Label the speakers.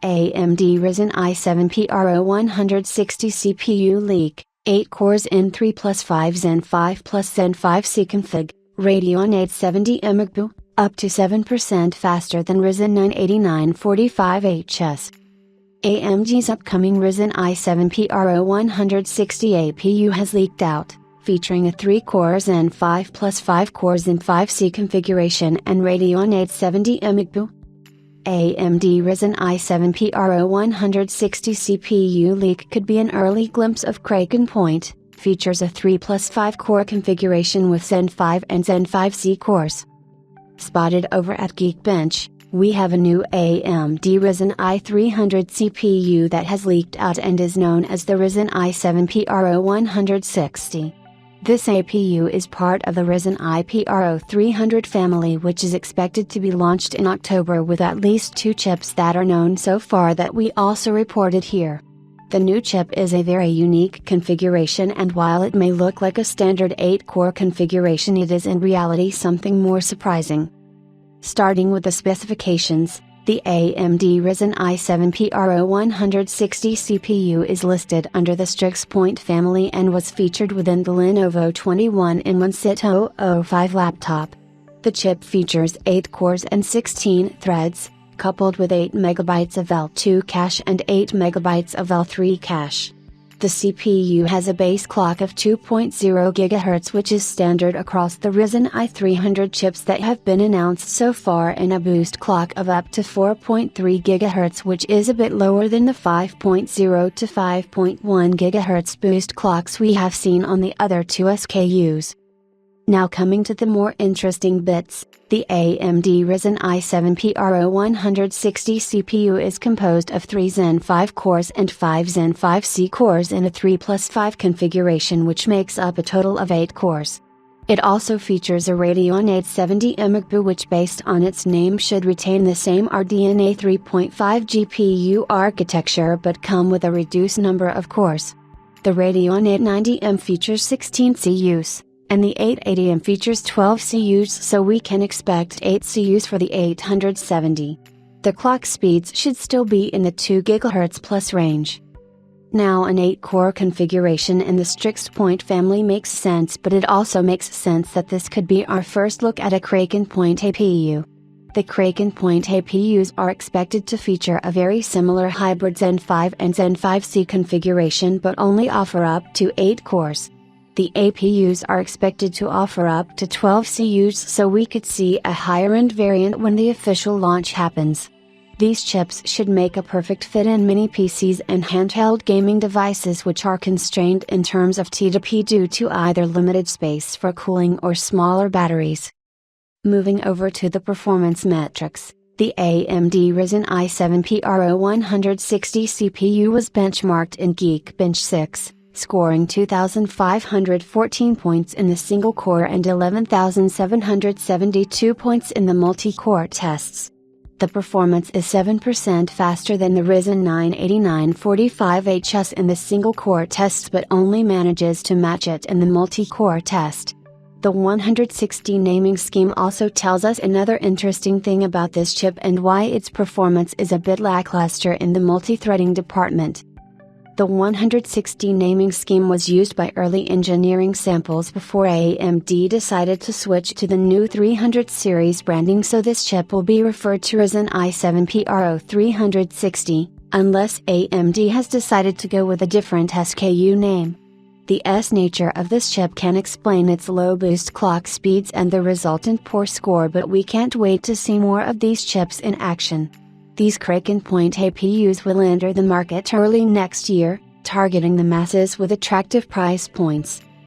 Speaker 1: AMD Ryzen i7 Pro160 CPU leak, 8 cores in 3 plus 5 Zen 5 plus Zen 5C config, Radeon 870 iGPU, up to 7% faster than Ryzen 9 8945HS. AMD's upcoming Ryzen i7 Pro160 APU has leaked out, featuring a 3-core Zen 5 plus 5 cores in 5C configuration and Radeon 870 iGPU. AMD Ryzen i7 Pro160 CPU leak could be an early glimpse of Kraken Point, features a 3 plus 5 core configuration with Zen 5 and Zen 5C cores. Spotted over at Geekbench, we have a new AMD Ryzen i300 CPU that has leaked out and is known as the Ryzen i7 Pro160. This APU is part of the Ryzen Pro300 family, which is expected to be launched in October with at least 2 chips that are known so far that we also reported here. The new chip is a very unique configuration, and while it may look like a standard 8-core configuration, it is in reality something more surprising. Starting with the specifications, the AMD Ryzen i7 Pro160 CPU is listed under the Strix Point family and was featured within the Lenovo 21-in-1 laptop. The chip features 8 cores and 16 threads, coupled with 8 MB of L2 cache and 8 MB of L3 cache. The CPU has a base clock of 2.0 GHz, which is standard across the Ryzen i300 chips that have been announced so far, and a boost clock of up to 4.3 GHz, which is a bit lower than the 5.0 to 5.1 GHz boost clocks we have seen on the other 2 SKUs. Now coming to the more interesting bits, the AMD Ryzen i7 Pro160 CPU is composed of 3 Zen 5 cores and 5 Zen 5C cores in a 3 plus 5 configuration, which makes up a total of 8 cores. It also features a Radeon 870 iGPU, which based on its name should retain the same RDNA 3.5 GPU architecture but come with a reduced number of cores. The Radeon 890M features 16 CUs. And the 880M features 12 CUs, so we can expect 8 CUs for the 870. The clock speeds should still be in the 2 GHz plus range. Now, an 8-core configuration in the Strix Point family makes sense, but it also makes sense that this could be our first look at a Kraken Point APU. The Kraken Point APUs are expected to feature a very similar hybrid Zen 5 and Zen 5C configuration, but only offer up to 8 cores. The APUs are expected to offer up to 12 CUs, so we could see a higher-end variant when the official launch happens. These chips should make a perfect fit in mini PCs and handheld gaming devices, which are constrained in terms of TDP due to either limited space for cooling or smaller batteries. Moving over to the performance metrics, the AMD Ryzen i7 Pro160 CPU was benchmarked in Geekbench 6. Scoring 2,514 points in the single-core and 11,772 points in the multi-core tests. The performance is 7% faster than the Ryzen 9 8945HS in the single-core tests, but only manages to match it in the multi-core test. The 160 naming scheme also tells us another interesting thing about this chip and why its performance is a bit lackluster in the multi-threading department. The 160 naming scheme was used by early engineering samples before AMD decided to switch to the new 300 series branding, so this chip will be referred to as an i7 Pro360, unless AMD has decided to go with a different SKU name. The nature of this chip can explain its low boost clock speeds and the resultant poor score, but we can't wait to see more of these chips in action. These Kraken Point APUs will enter the market early next year, targeting the masses with attractive price points.